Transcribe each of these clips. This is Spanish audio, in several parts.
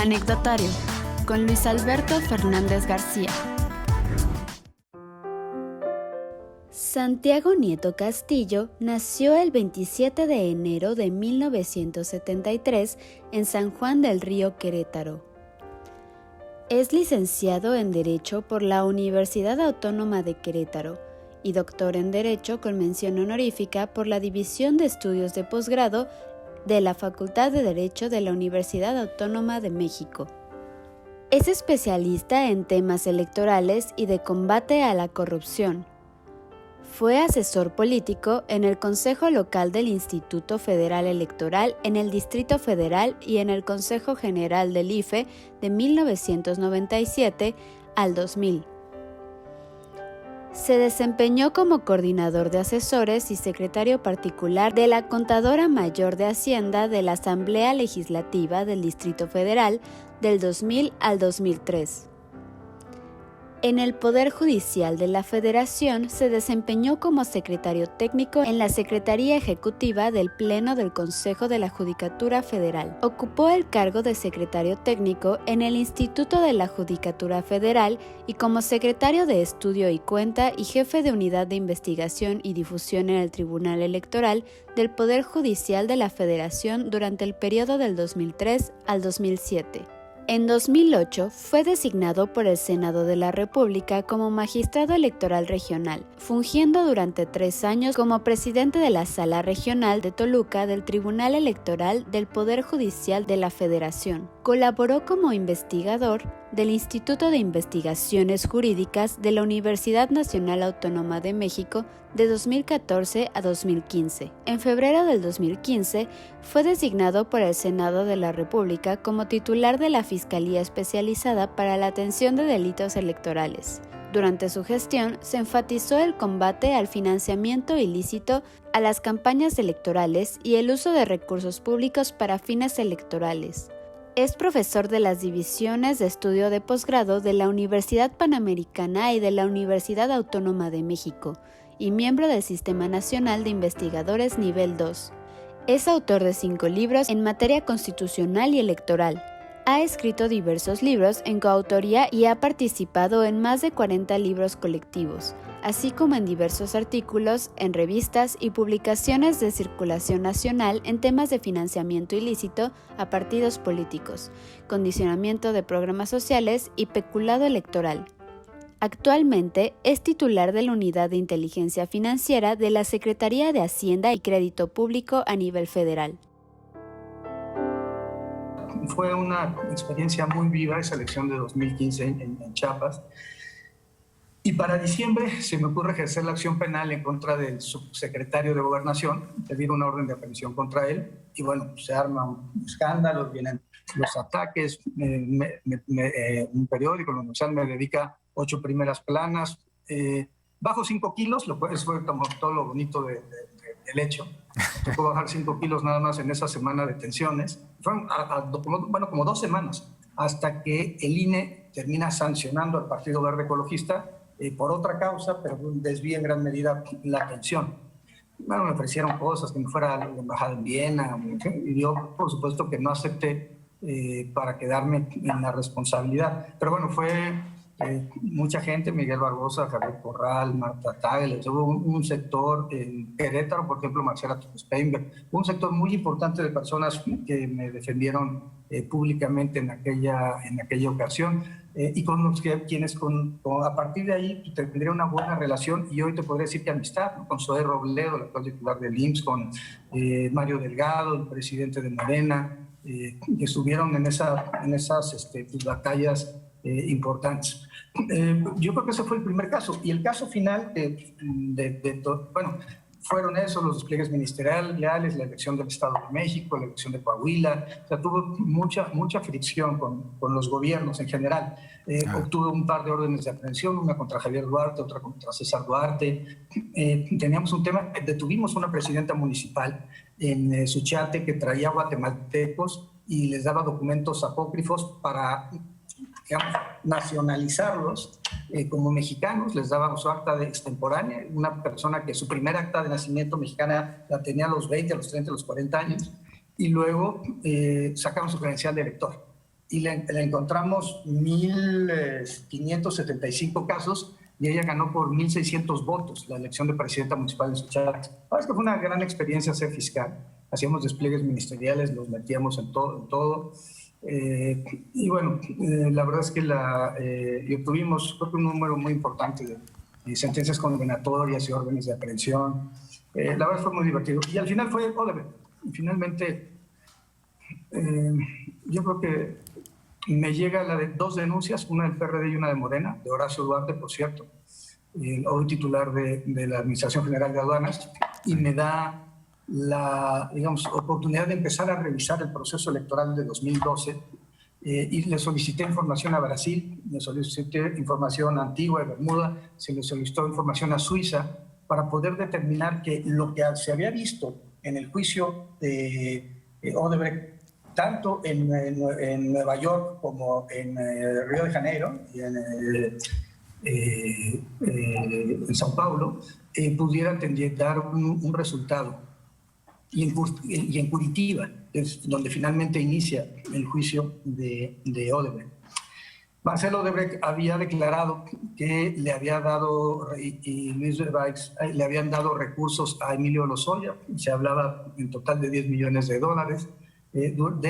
Anecdotario, con Luis Alberto Fernández García. Santiago Nieto Castillo nació el 27 de enero de 1973 en San Juan del Río, Querétaro. Es licenciado en Derecho por la Universidad Autónoma de Querétaro y doctor en Derecho con mención honorífica por la División de Estudios de Posgrado de la Facultad de Derecho de la Universidad Autónoma de México. Es especialista en temas electorales y de combate a la corrupción. Fue asesor político en el Consejo Local del Instituto Federal Electoral en el Distrito Federal y en el Consejo General del IFE de 1997 al 2000. Se desempeñó como coordinador de asesores y secretario particular de la Contadora Mayor de Hacienda de la Asamblea Legislativa del Distrito Federal del 2000 al 2003. En el Poder Judicial de la Federación se desempeñó como secretario técnico en la Secretaría Ejecutiva del Pleno del Consejo de la Judicatura Federal. Ocupó el cargo de secretario técnico en el Instituto de la Judicatura Federal y como secretario de Estudio y Cuenta y jefe de Unidad de Investigación y Difusión en el Tribunal Electoral del Poder Judicial de la Federación durante el periodo del 2003 al 2007. En 2008 fue designado por el Senado de la República como magistrado electoral regional, fungiendo durante 3 años como presidente de la Sala Regional de Toluca del Tribunal Electoral del Poder Judicial de la Federación. Colaboró como investigador del Instituto de Investigaciones Jurídicas de la Universidad Nacional Autónoma de México de 2014 a 2015. En febrero del 2015 fue designado por el Senado de la República como titular de la Fiscalía Especializada para la Atención de Delitos Electorales. Durante su gestión se enfatizó el combate al financiamiento ilícito a las campañas electorales y el uso de recursos públicos para fines electorales. Es profesor de las divisiones de estudio de posgrado de la Universidad Panamericana y de la Universidad Autónoma de México y miembro del Sistema Nacional de Investigadores Nivel 2. Es autor de 5 libros en materia constitucional y electoral. Ha escrito diversos libros en coautoría y ha participado en más de 40 libros colectivos, así como en diversos artículos en revistas y publicaciones de circulación nacional en temas de financiamiento ilícito a partidos políticos, condicionamiento de programas sociales y peculado electoral. Actualmente es titular de la Unidad de Inteligencia Financiera de la Secretaría de Hacienda y Crédito Público a nivel federal. Fue una experiencia muy viva esa elección de 2015 en Chiapas. Y para diciembre se me ocurre ejercer la acción penal en contra del subsecretario de Gobernación, pedir una orden de aprehensión contra él. Y bueno, se arma un escándalo, vienen los ataques. Un periódico, la Universal, me dedica 8 primeras planas. Bajo 5 kilos, eso fue como todo lo bonito del hecho. Tocó bajar 5 kilos nada más en esa semana de tensiones. Fueron como 2 semanas, hasta que el INE termina sancionando al Partido Verde Ecologista por otra causa, pero desvía en gran medida la atención. Bueno, me ofrecieron cosas, que me fuera a la embajada en Viena, y yo, por supuesto, que no acepté para quedarme en la responsabilidad. Pero bueno, fue mucha gente, Miguel Barbosa, Javier Corral, Marta Tagle, hubo un sector en Querétaro, por ejemplo, Marcela Steinberg, un sector muy importante de personas que me defendieron públicamente en aquella ocasión, y con los quienes a partir de ahí tendría una buena relación, y hoy te podría decir que amistad, ¿no? Con Zoé Robledo, el actual titular del IMSS, con Mario Delgado, el presidente de Morena, que estuvieron en esas batallas importantes. Yo creo que ese fue el primer caso, y el caso final fueron esos, los despliegues ministeriales, la elección del Estado de México, la elección de Coahuila. O sea, tuvo mucha fricción con los gobiernos en general. Obtuve un par de órdenes de aprehensión, una contra Javier Duarte, otra contra César Duarte. Teníamos un tema, detuvimos una presidenta municipal en Suchiate que traía guatemaltecos y les daba documentos apócrifos para, digamos, nacionalizarlos como mexicanos. Les daba su acta de extemporánea, una persona que su primer acta de nacimiento mexicana la tenía a los 20, a los 30, a los 40 años, y luego sacaron su credencial de elector. y le encontramos 1.575 casos y ella ganó por 1.600 votos la elección de presidenta municipal en Xochitl. Es que fue una gran experiencia ser fiscal. Hacíamos despliegues ministeriales, nos metíamos en todo. Y bueno, la verdad es que y obtuvimos, creo que un número muy importante de sentencias condenatorias y órdenes de aprehensión. La verdad fue muy divertido. Y al final fue Odebrecht. Y finalmente, yo creo que me llega la de 2 denuncias, una del PRD y una de Morena, de Horacio Duarte, por cierto, hoy titular de la Administración General de Aduanas, y me da la, digamos, oportunidad de empezar a revisar el proceso electoral de 2012, y le solicité información a Brasil, le solicité información a Antigua y Bermuda, se le solicitó información a Suiza, para poder determinar que lo que se había visto en el juicio de Odebrecht, tanto en Nueva York como en Río de Janeiro y en Sao Paulo, pudieran dar un resultado. Y en Curitiba, es donde finalmente inicia el juicio de Odebrecht. Marcelo Odebrecht había declarado que le había dado, y Luis Weiss, le habían dado recursos a Emilio Lozoya. Se hablaba en total de $10 millones, de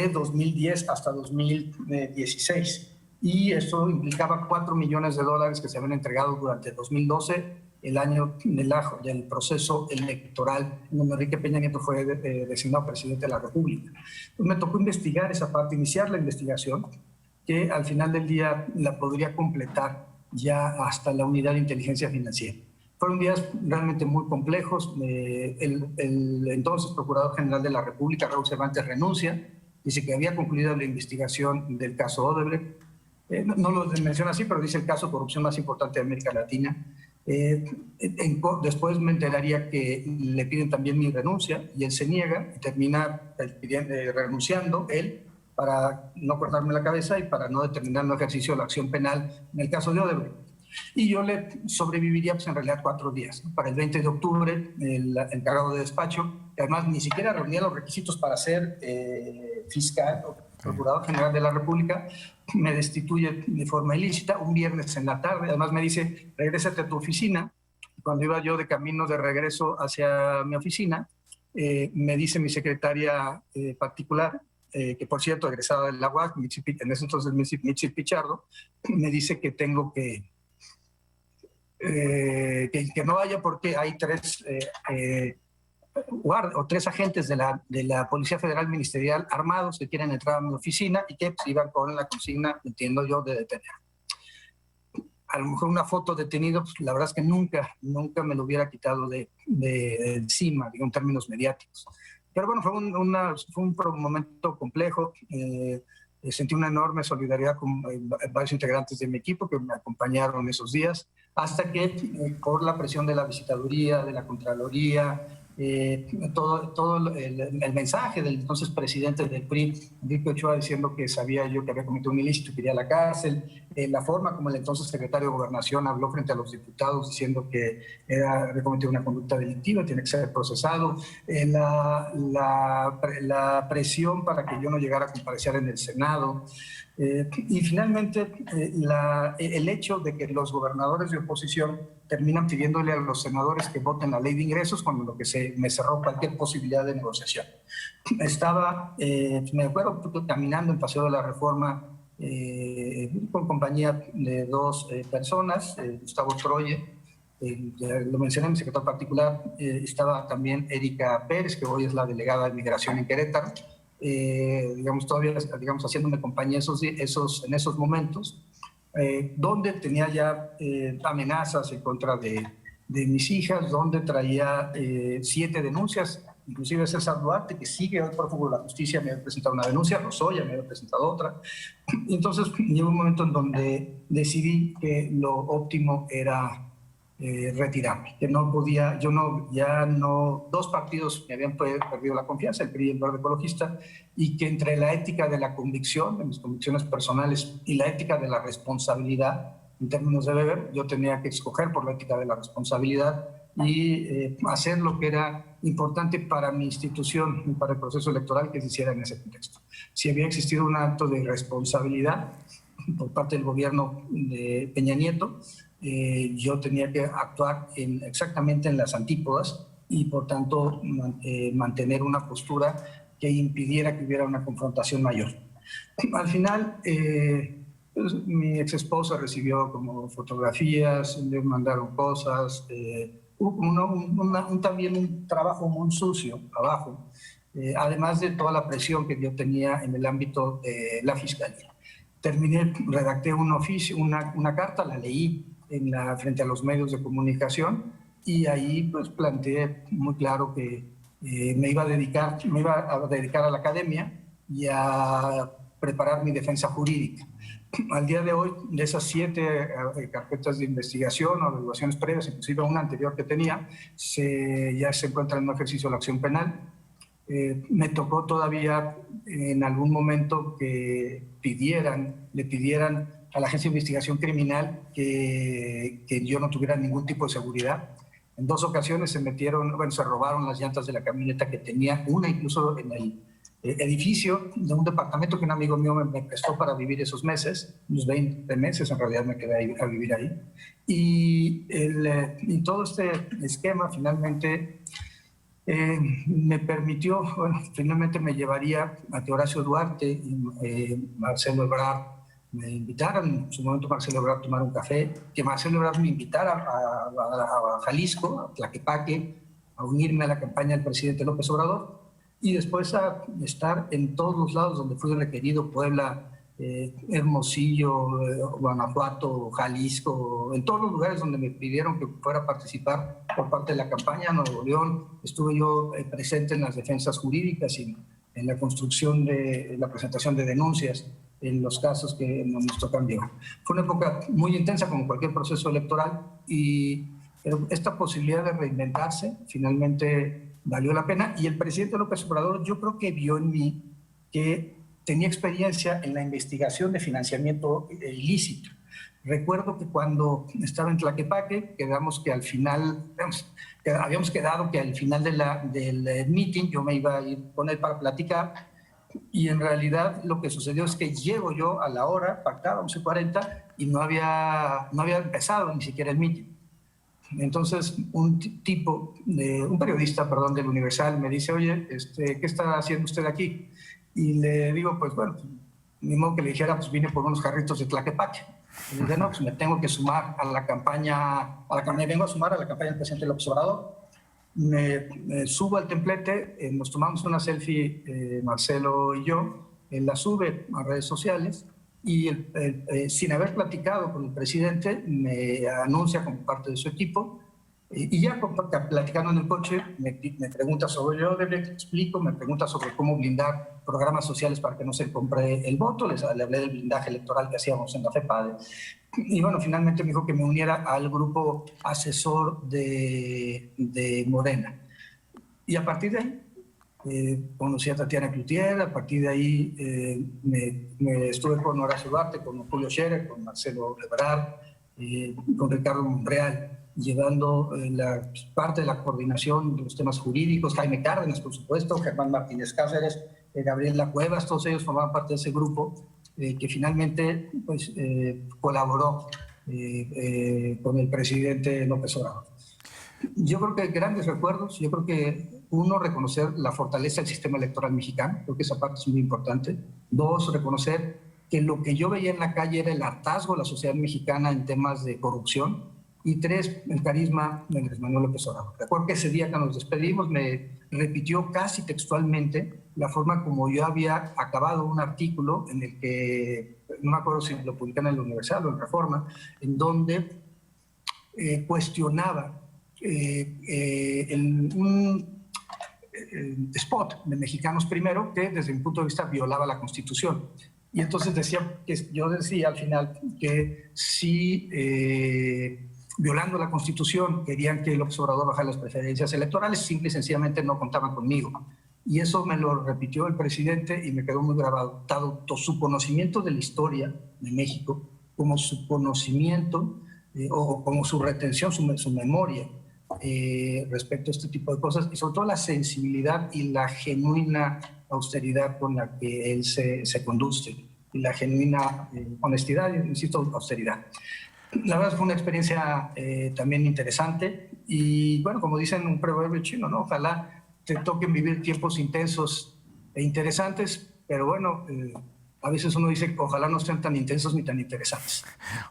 2010 hasta 2016. Y eso implicaba $4 millones que se habían entregado durante 2012, el año del proceso electoral, en donde Enrique Peña Nieto fue designado presidente de la República. Entonces me tocó investigar esa parte, iniciar la investigación, que al final del día la podría completar ya hasta la unidad de inteligencia financiera. Fueron días realmente muy complejos. El entonces Procurador General de la República, Raúl Cervantes, renuncia, dice que había concluido la investigación del caso Odebrecht. No lo menciona así, pero dice el caso de corrupción más importante de América Latina. Después me enteraría que le piden también mi renuncia y él se niega y termina renunciando él, para no cortarme la cabeza y para no determinar un ejercicio de la acción penal en el caso de Odebrecht. Y yo le sobreviviría pues en realidad 4 días. Para el 20 de octubre, el encargado de despacho, que además ni siquiera reunía los requisitos para ser fiscal o procurador general de la República, me destituye de forma ilícita un viernes en la tarde. Además me dice, regrésate a tu oficina. Cuando iba yo de camino de regreso hacia mi oficina, me dice mi secretaria particular, que por cierto, egresada de la UAC, en ese entonces Mitzi Pichardo, me dice que tengo que no vaya porque hay 3 agentes de la Policía Federal Ministerial armados que quieren entrar a mi oficina y que pues, iban con la consigna, entiendo yo, de detener. A lo mejor una foto detenido, pues, la verdad es que nunca me lo hubiera quitado de encima, digo, en términos mediáticos. Pero bueno, fue un momento complejo. Sentí una enorme solidaridad con varios integrantes de mi equipo que me acompañaron esos días, hasta que por la presión de la visitaduría, de la Contraloría, todo el mensaje del entonces presidente del PRI, Enrique Ochoa, diciendo que sabía yo que había cometido un ilícito y quería la cárcel, la forma como el entonces secretario de Gobernación habló frente a los diputados diciendo que había cometido una conducta delictiva, tiene que ser procesado, la presión para que yo no llegara a comparecer en el Senado, y finalmente el hecho de que los gobernadores de oposición terminan pidiéndole a los senadores que voten la ley de ingresos, con lo que me cerró cualquier posibilidad de negociación. Estaba, me acuerdo, caminando en Paseo de la Reforma con compañía de 2 personas, Gustavo Troye, lo mencioné, mi secretario particular, estaba también Erika Pérez, que hoy es la delegada de Migración en Querétaro, todavía haciéndome compañía en esos momentos, donde tenía ya amenazas en contra de mis hijas, donde traía 7 denuncias, inclusive César Duarte, que sigue hoy prófugo de la justicia, me había presentado una denuncia, Lozoya me había presentado otra. Entonces llegó un momento en donde decidí que lo óptimo era retirarme, que no podía, ya no, 2 partidos me habían perdido la confianza, el PRI y el Verde Ecologista, y que entre la ética de la convicción, de mis convicciones personales, y la ética de la responsabilidad, en términos de Weber, yo tenía que escoger por la ética de la responsabilidad y hacer lo que era importante para mi institución y para el proceso electoral que se hiciera en ese contexto. Si había existido un acto de responsabilidad por parte del gobierno de Peña Nieto, yo tenía que actuar exactamente en las antípodas y, por tanto, mantener una postura que impidiera que hubiera una confrontación mayor. Al final, pues, mi ex esposa recibió como fotografías, le mandaron cosas, también un trabajo muy sucio abajo, además de toda la presión que yo tenía en el ámbito de la fiscalía. Redacté un oficio, una carta, la leí frente a los medios de comunicación y ahí pues planteé muy claro que me iba a dedicar a la academia y a preparar mi defensa jurídica. Al día de hoy, de esas 7 carpetas de investigación o averiguaciones previas, inclusive una anterior que tenía, ya se encuentra en un ejercicio de la acción penal. Me tocó todavía en algún momento que le pidieran a la Agencia de Investigación Criminal que yo no tuviera ningún tipo de seguridad. En 2 ocasiones se robaron las llantas de la camioneta que tenía, una incluso en el edificio de un departamento que un amigo mío me prestó para vivir esos meses, unos 20 meses en realidad me quedé a vivir ahí. Y todo este esquema finalmente me permitió, finalmente me llevaría a que Horacio Duarte y Marcelo Ebrard me invitaran, en su momento Marcelo Ebrard a tomar un café, que Marcelo Ebrard me invitara a Jalisco, a Tlaquepaque, a unirme a la campaña del presidente López Obrador, y después a estar en todos los lados donde fui requerido, Puebla, Hermosillo, Guanajuato, Jalisco, en todos los lugares donde me pidieron que fuera a participar por parte de la campaña. Nuevo León, estuve yo presente en las defensas jurídicas y en la construcción de la presentación de denuncias en los casos que nos tocan llevar. Fue una época muy intensa como cualquier proceso electoral, pero esta posibilidad de reinventarse finalmente valió la pena, y el presidente López Obrador yo creo que vio en mí que tenía experiencia en la investigación de financiamiento ilícito. Recuerdo que cuando estaba en Tlaquepaque, habíamos quedado que al final del meeting yo me iba a ir con él para platicar, y en realidad lo que sucedió es que llego yo a la hora pactada, 11:40, y no había empezado ni siquiera el meeting. Entonces un periodista del Universal me dice: oye, ¿qué está haciendo usted aquí? Y le digo, pues bueno, ni modo que le dijera, pues vine por unos jarritos de Tlaquepaque. Y le dije, no, pues me tengo que sumar a la campaña, me vengo a sumar a la campaña del presidente López Obrador. Me subo al templete, nos tomamos una selfie, Marcelo y yo, él la sube a redes sociales, y sin haber platicado con el presidente, me anuncia como parte de su equipo, y ya platicando en el coche me pregunta sobre, yo le explico, me pregunta sobre cómo blindar programas sociales para que no se compre el voto. Le hablé del blindaje electoral que hacíamos en la FEPADE, y bueno, finalmente me dijo que me uniera al grupo asesor de Morena, y a partir de ahí conocí a Tatiana Cloutier. A partir de ahí me estuve con Horacio Duarte, con Julio Scherer, con Marcelo Ebrard, con Ricardo Monreal, llevando la parte de la coordinación de los temas jurídicos, Jaime Cárdenas, por supuesto, Germán Martínez Cáceres, Gabriela Cuevas, todos ellos formaban parte de ese grupo que finalmente pues, colaboró con el presidente López Obrador. Yo creo que grandes recuerdos, yo creo que uno, reconocer la fortaleza del sistema electoral mexicano, creo que esa parte es muy importante. 2, reconocer que lo que yo veía en la calle era el hartazgo de la sociedad mexicana en temas de corrupción. Y 3, el carisma de Andrés Manuel López Obrador. Recuerdo que ese día que nos despedimos me repitió casi textualmente la forma como yo había acabado un artículo en el que, no me acuerdo si lo publican en el Universal o en Reforma, en donde cuestionaba un spot de Mexicanos Primero que desde mi punto de vista violaba la Constitución. Y entonces yo decía al final que si violando la Constitución querían que López Obrador bajara las preferencias electorales, simple y sencillamente no contaban conmigo. Y eso me lo repitió el presidente y me quedó muy grabado, tanto su conocimiento de la historia de México como su conocimiento o como su retención, su memoria respecto a este tipo de cosas, y sobre todo la sensibilidad y la genuina austeridad con la que él se conduce, y la genuina honestidad, insisto, austeridad. La verdad fue una experiencia también interesante y bueno, como dicen un proverbio chino, ¿no? Ojalá te toquen vivir tiempos intensos e interesantes, pero bueno, a veces uno dice ojalá no sean tan intensos ni tan interesantes.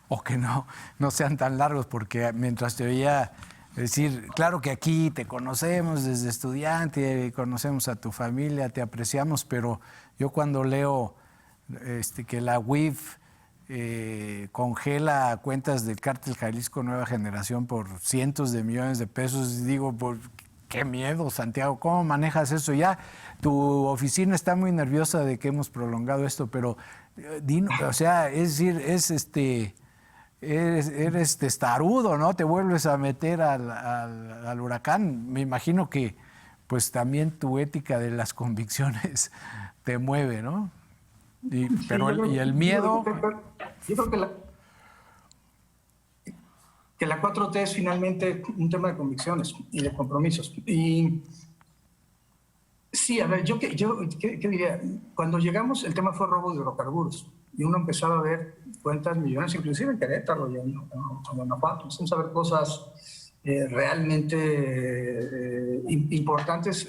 O que no sean tan largos, porque mientras te oía decir, claro que aquí te conocemos desde estudiante, conocemos a tu familia, te apreciamos, pero yo cuando leo que la UIF congela cuentas del Cártel Jalisco Nueva Generación por cientos de millones de pesos, digo, qué miedo, Santiago, ¿cómo manejas eso? Ya tu oficina está muy nerviosa de que hemos prolongado esto, pero o sea, es decir, eres testarudo, ¿no? Te vuelves a meter al huracán. Me imagino que pues también tu ética de las convicciones te mueve, ¿no? Pero y el miedo... Yo creo que la 4T es finalmente un tema de convicciones y de compromisos. Y sí, a ver, ¿qué diría? Cuando llegamos, el tema fue robo de hidrocarburos. Y uno empezaba a ver cuentas millones, inclusive en Querétaro y en Guanajuato. Empezamos a ver cosas realmente importantes,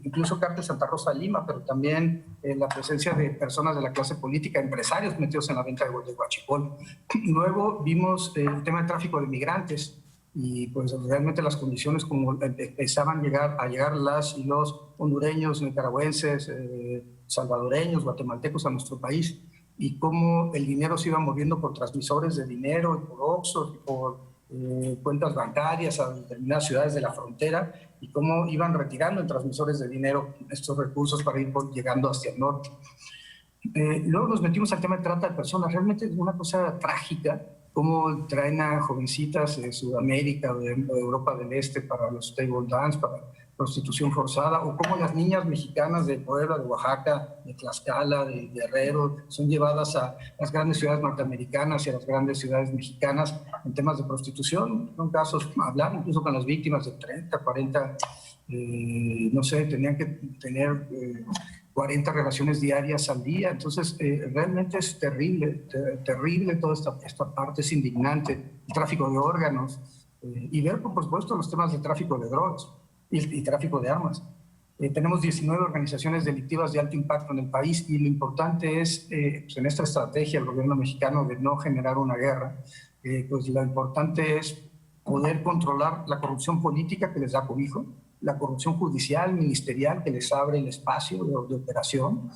incluso Cártel Santa Rosa de Lima, pero también la presencia de personas de la clase política, empresarios metidos en la venta de huachicol. Luego vimos el tema del tráfico de migrantes y pues realmente las condiciones como empezaban a llegar las y los hondureños, nicaragüenses, salvadoreños, guatemaltecos a nuestro país, y cómo el dinero se iba moviendo por transmisores de dinero, por Oxxo, por cuentas bancarias a determinadas ciudades de la frontera, y cómo iban retirando en transmisores de dinero estos recursos para ir llegando hacia el norte. Luego nos metimos al tema de trata de personas. Realmente es una cosa trágica cómo traen a jovencitas de Sudamérica o de Europa del Este para los table dance, para prostitución forzada, o cómo las niñas mexicanas de Puebla, de Oaxaca, de Tlaxcala, de Guerrero, son llevadas a las grandes ciudades norteamericanas y a las grandes ciudades mexicanas en temas de prostitución. Son casos, hablar incluso con las víctimas de 30, 40, no sé, tenían que tener 40 relaciones diarias al día. Entonces, realmente es terrible toda esta parte, es indignante. El tráfico de órganos, y ver, por supuesto, los temas de tráfico de drogas y tráfico de armas. Tenemos 19 organizaciones delictivas de alto impacto en el país, y lo importante es, pues en esta estrategia del gobierno mexicano de no generar una guerra, pues lo importante es poder controlar la corrupción política que les da cobijo, la corrupción judicial, ministerial, que les abre el espacio de operación,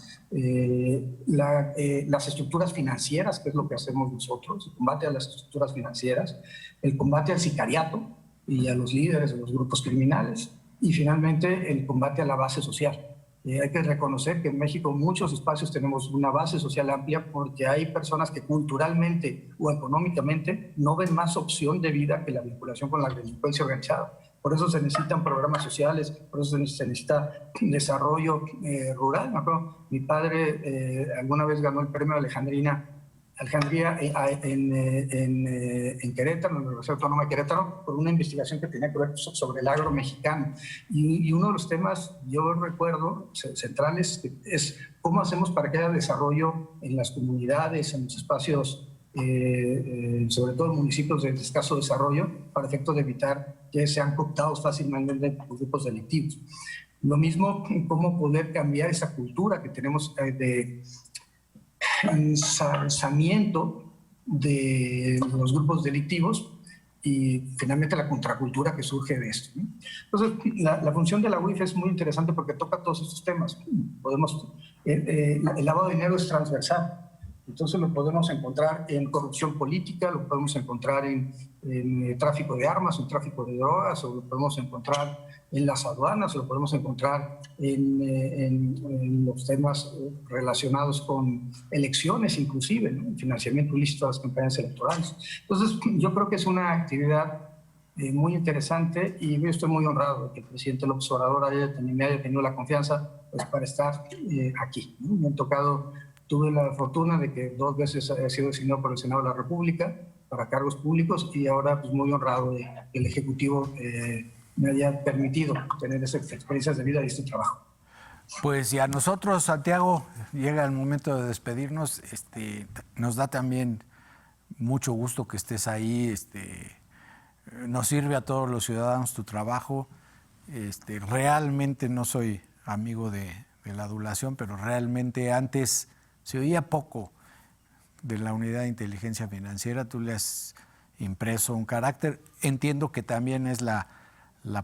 las estructuras financieras, que es lo que hacemos nosotros, el combate a las estructuras financieras, el combate al sicariato y a los líderes de los grupos criminales, y finalmente el combate a la base social. Hay que reconocer que en México en muchos espacios tenemos una base social amplia, porque hay personas que culturalmente o económicamente no ven más opción de vida que la vinculación con la delincuencia organizada. Por eso se necesitan programas sociales, por eso se necesita desarrollo rural. ¿No? Mi padre alguna vez ganó el premio Alejandría en Querétaro, en la Universidad Autónoma de Querétaro, por una investigación que tenía que ver sobre el agro mexicano. Y uno de los temas, yo recuerdo, centrales, es cómo hacemos para que haya desarrollo en las comunidades, en los espacios, sobre todo en municipios de escaso desarrollo, para efecto de evitar que sean cooptados fácilmente por grupos delictivos. Lo mismo, cómo poder cambiar esa cultura que tenemos de ensalzamiento de los grupos delictivos, y finalmente la contracultura que surge de esto, ¿no? Entonces, la función de la UIF es muy interesante porque toca todos estos temas. El lavado de dinero es transversal. Entonces lo podemos encontrar en corrupción política, lo podemos encontrar en tráfico de armas, en tráfico de drogas, o lo podemos encontrar en las aduanas, o lo podemos encontrar en los temas relacionados con elecciones, inclusive, ¿no? El financiamiento ilícito de las campañas electorales. Entonces, yo creo que es una actividad muy interesante, y yo estoy muy honrado de que el presidente López Obrador me haya tenido la confianza, pues, para estar aquí, ¿no? Tuve la fortuna de que 2 veces he sido designado por el Senado de la República para cargos públicos y ahora pues, muy honrado de que el Ejecutivo me haya permitido tener esas experiencias de vida y este trabajo. Pues y a nosotros, Santiago, llega el momento de despedirnos. Nos da también mucho gusto que estés ahí. Nos sirve a todos los ciudadanos tu trabajo. Realmente no soy amigo de la adulación, pero realmente antes se oía poco de la Unidad de Inteligencia Financiera. Tú le has impreso un carácter. Entiendo que también es la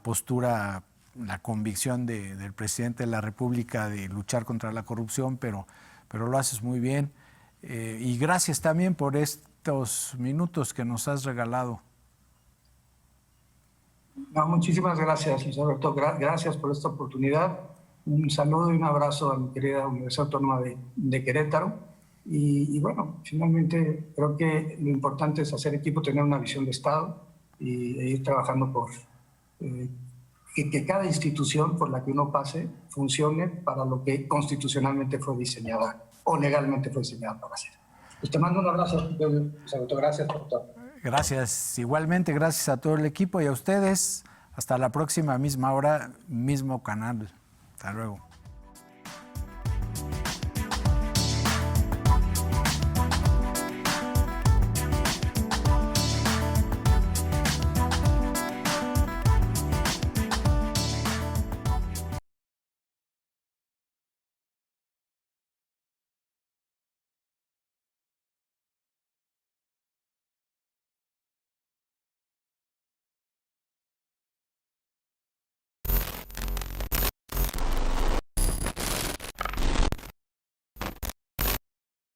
postura, la convicción del presidente de la República de luchar contra la corrupción, pero lo haces muy bien. Y gracias también por estos minutos que nos has regalado. No, muchísimas gracias, Luis Alberto. Gracias por esta oportunidad. Un saludo y un abrazo a mi querida Universidad Autónoma de Querétaro. Y bueno, finalmente creo que lo importante es hacer equipo, tener una visión de Estado e ir trabajando por que cada institución por la que uno pase funcione para lo que constitucionalmente fue diseñada o legalmente fue diseñada para hacer. Pues te mando un abrazo, Luis Alberto. Gracias por todo. Gracias, igualmente gracias a todo el equipo y a ustedes. Hasta la próxima, misma hora, mismo canal. Hasta luego.